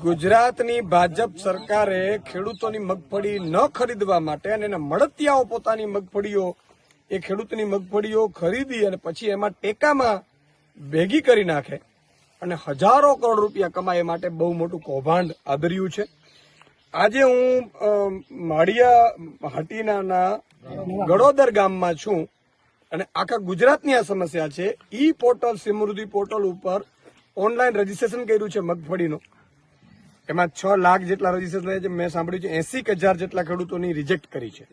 ગુજરાતની ભાજપ સરકારે ખેડૂતોની મગફળી ન ખરીદવા માટે અને એના મળતિયાઓ પોતાની મગફળીઓ એ ખેડૂતની મગફળીઓ ખરીદી અને પછી એમાં ટેકામાં ભેગી કરી નાખે અને હજારો કરોડ રૂપિયા કમાય એ માટે બહુ મોટું કૌભાંડ આદર્યું છે. આજે હું માળિયા હાટીના ગડોદર ગામમાં છું અને આખા ગુજરાતની આ સમસ્યા છે. ઈ પોર્ટલ સમૃદ્ધિ પોર્ટલ ઉપર ઓનલાઈન રજીસ્ટ્રેશન કર્યું છે મગફળીનું. એમાં 6 લાખ જેટલા રજીસ્ટ્રેશન થયા છે. મેં સાંભળ્યું છે 80,000 જેટલા ખેડૂતોની રિજેક્ટ કરી છે.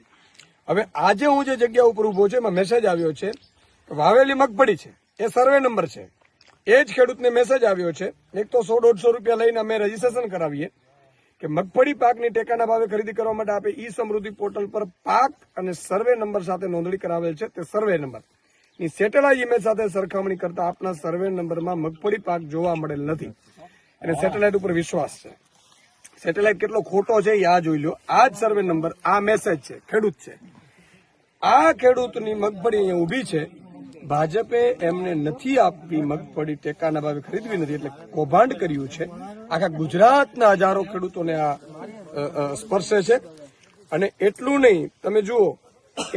હવે આજે હું જે જગ્યા ઉપર ઉભો છું એમાં મેસેજ આવ્યો છે કે વાવેલી મગફળી છે એ સર્વે નંબર છે. એ જ ખેડૂતને મેસેજ આવ્યો છે. એક તો 100-150 રૂપિયા લઈને અમે રજીસ્ટ્રેશન કરાવીએ કે મગફળી પાકની ટેકાના ભાવે ખરીદી કરવા માટે આપે ઈ સમૃદ્ધિ પોર્ટલ પર પાક અને સર્વે નંબર સાથે નોંધણી કરાવેલ છે. તે સર્વે નંબર ની સેટેલાઇટ ઇમેજ સાથે સરખામણી કરતા આપના સર્વે નંબરમાં મગફળી પાક જોવા મળેલ નથી. અને સેટેલાઇટ ઉપર વિશ્વાસ છે. સેટેલાઇટ કેટલો ખોટો છે એ આ જોઈ લો. આ જ સર્વે નંબર, આ મેસેજ છે, ખેડૂત છે. આ ખેડૂતની મગફળી અહીંયા ઉભી છે. ભાજપે એમને નથી આપી મગફળી, ટેકાના ભાવે ખરીદવી નથી, એટલે કૌભાંડ કર્યું છે. આખા ગુજરાતના હજારો ખેડૂતોને આ સ્પર્શે છે. અને એટલું નહીં, તમે જુઓ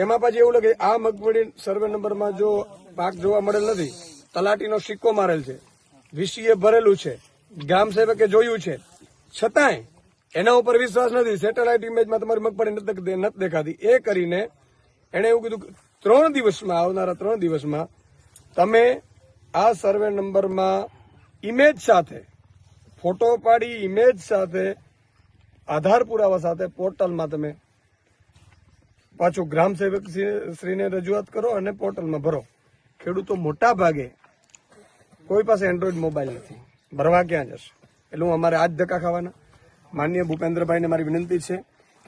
એમાં પછી એવું લાગે આ મગફળી સર્વે નંબરમાં જો પાક જોવા મળેલ નથી, તલાટીનો સિક્કો મારેલ છે, વીસીએ ભરેલું છે, ગ્રામ સેવકે જોયું છે, છતાંય એના ઉપર વિશ્વાસ નથી. સેટેલાઇટ ઇમેજમાં તમારી મગફળી નથી દેખાતી. એ કરીને એણે એવું કીધું 3 દિવસમાં, આવનારા 3 દિવસમાં તમે આ સર્વે નંબરમાં ઇમેજ સાથે, ફોટો પાડી ઇમેજ સાથે, આધાર પુરાવા સાથે પોર્ટલમાં તમે પાછું ગ્રામ સેવક શ્રીને રજૂઆત કરો અને પોર્ટલમાં ભરો. ખેડૂતો મોટા ભાગે કોઈ પાસે એન્ડ્રોઈડ મોબાઈલ નથી, ભરવા ક્યાં જશે? એટલે અમારે આજ ધક્કા ખાવાના. માનનીય ભૂપેન્દ્રભાઈને મારી વિનંતી છે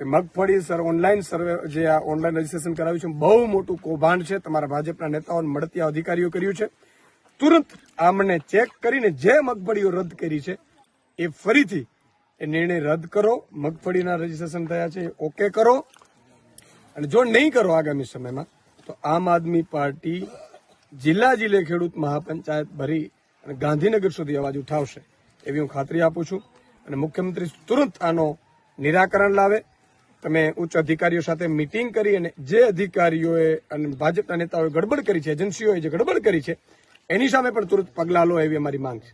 કે મગફળી ઓનલાઈન સર્વે જે આ ઓનલાઈન રજીસ્ટ્રેશન કરાવ્યું છે બહુ મોટું કૌભાંડ છે. તમારા ભાજપના નેતાઓને મળતિયા અધિકારીઓ કર્યું છે. તુરંત આમને ચેક કરીને જે મગફળીઓ રદ કરી છે એ ફરીથી એ નિર્ણય રદ કરો. મગફળીના રજીસ્ટ્રેશન થયા છે એ ઓકે કરો. અને જો નહીં કરો આગામી સમયમાં તો આમ આદમી પાર્ટી જિલ્લે ખેડૂત મહાપંચાયત ભરી અને ગાંધીનગર સુધી અવાજ ઉઠાવશે એવી હું ખાતરી આપું છું. અને મુખ્યમંત્રી તુરંત આનો નિરાકરણ લાવે. તમે ઉચ્ચ અધિકારીઓ સાથે મીટિંગ કરી અને જે અધિકારીઓએ અને ભાજપના નેતાઓએ ગડબડ કરી છે, એજન્સીઓએ જે ગડબડ કરી છે એની સામે પણ તુરંત પગલાં લો એવી અમારી માંગ છે.